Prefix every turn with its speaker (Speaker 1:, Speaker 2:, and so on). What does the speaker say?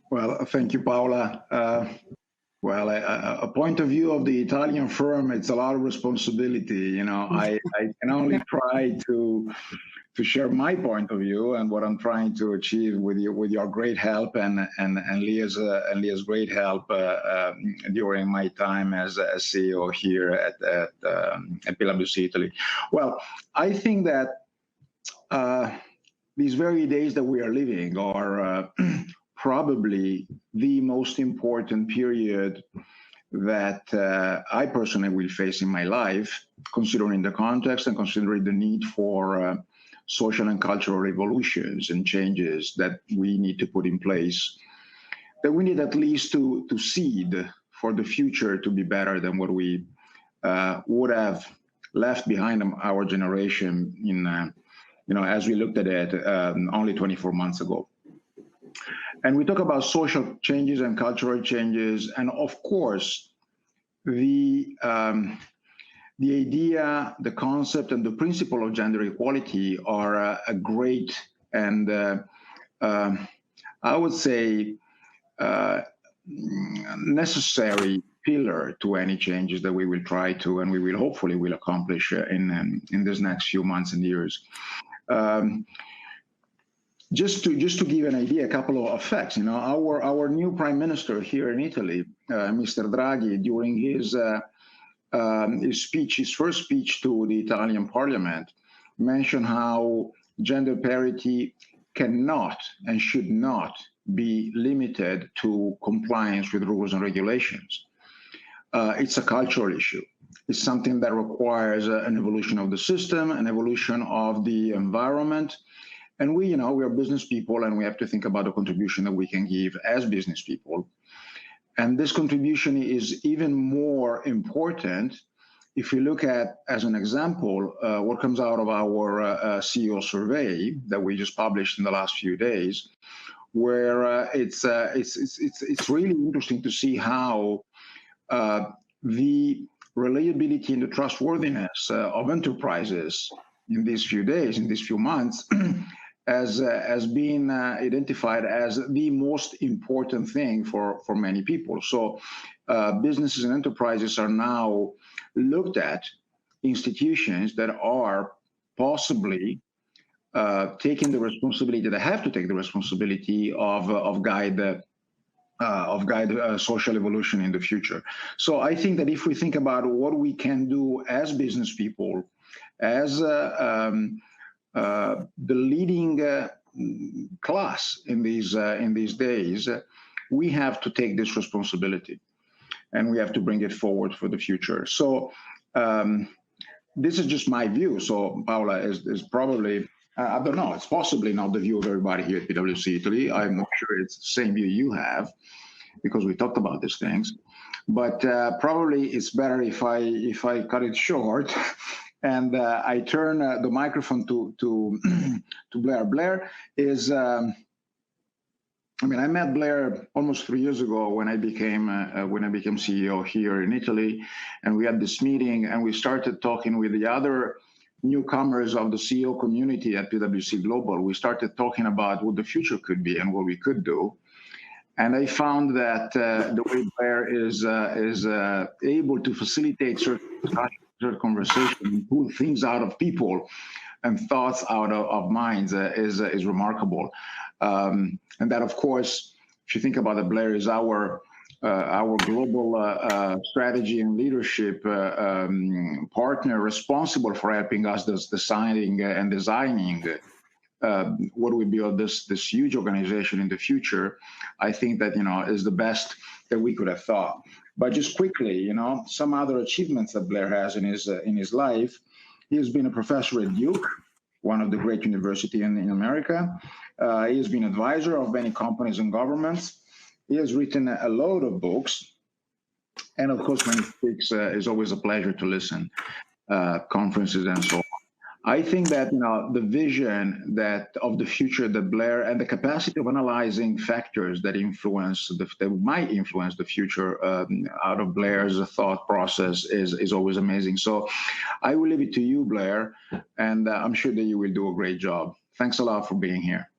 Speaker 1: Well, thank you, Paola. Well, a point of view of the Italian firm, it's a lot of responsibility. I can only try to share my point of view and what I'm trying to achieve with your great help and Leah's great help during my time as CEO here at PwC Italy. Well, I think that these very days that we are living are probably the most important period that I personally will face in my life, considering the context and considering the need for social and cultural revolutions and changes that we need to put in place, that we need at least to seed for the future to be better than what we would have left behind our generation as we looked at it only 24 months ago. And we talk about social changes and cultural changes, and of course, the idea, the concept, and the principle of gender equality are a great and I would say necessary pillar to any changes that we will try to, and we will hopefully will accomplish in this next few months and years. Just to give an idea, a couple of facts. Our new prime minister here in Italy, Mr. Draghi, during his first speech to the Italian Parliament, mentioned how gender parity cannot and should not be limited to compliance with rules and regulations. It's a cultural issue. It's something that requires an evolution of the system, an evolution of the environment. And we are business people, and we have to think about the contribution that we can give as business people. And this contribution is even more important if you look at, as an example, what comes out of our CEO survey that we just published in the last few days, where it's really interesting to see how the reliability and the trustworthiness of enterprises in these few days, in these few months, has been identified as the most important thing for many people. So businesses and enterprises are now looked at institutions that are possibly taking the responsibility, that have to take the responsibility of guide social evolution in the future. So I think that if we think about what we can do as business people, as the leading class in these days, we have to take this responsibility, and we have to bring it forward for the future. So this is just my view. So Paola is probably, I don't know, it's possibly not the view of everybody here at PwC Italy. I'm not sure it's the same view you have, because we talked about these things. But probably it's better if I cut it short. And I turn the microphone to Blair. Blair is, I met Blair almost 3 years ago when I became CEO here in Italy, and we had this meeting, and we started talking with the other newcomers of the CEO community at PwC Global. We started talking about what the future could be and what we could do. And I found that the way Blair is able to facilitate certain conversation and pull things out of people and thoughts out of minds is remarkable. And that, of course, if you think about it, Blair is our global strategy and leadership partner, responsible for helping us designing what will be this huge organization in the future. I think that is the best that we could have thought. But just quickly, some other achievements that Blair has in his life. He has been a professor at Duke, one of the great universities in America. He has been advisor of many companies and governments. He has written a load of books. And of course, when he speaks, it's always a pleasure to listen, conferences and so on. I think that the vision of the future that Blair, and the capacity of analyzing factors that might influence the future out of Blair's thought process is always amazing. So I will leave it to you, Blair, and I'm sure that you will do a great job. Thanks a lot for being here.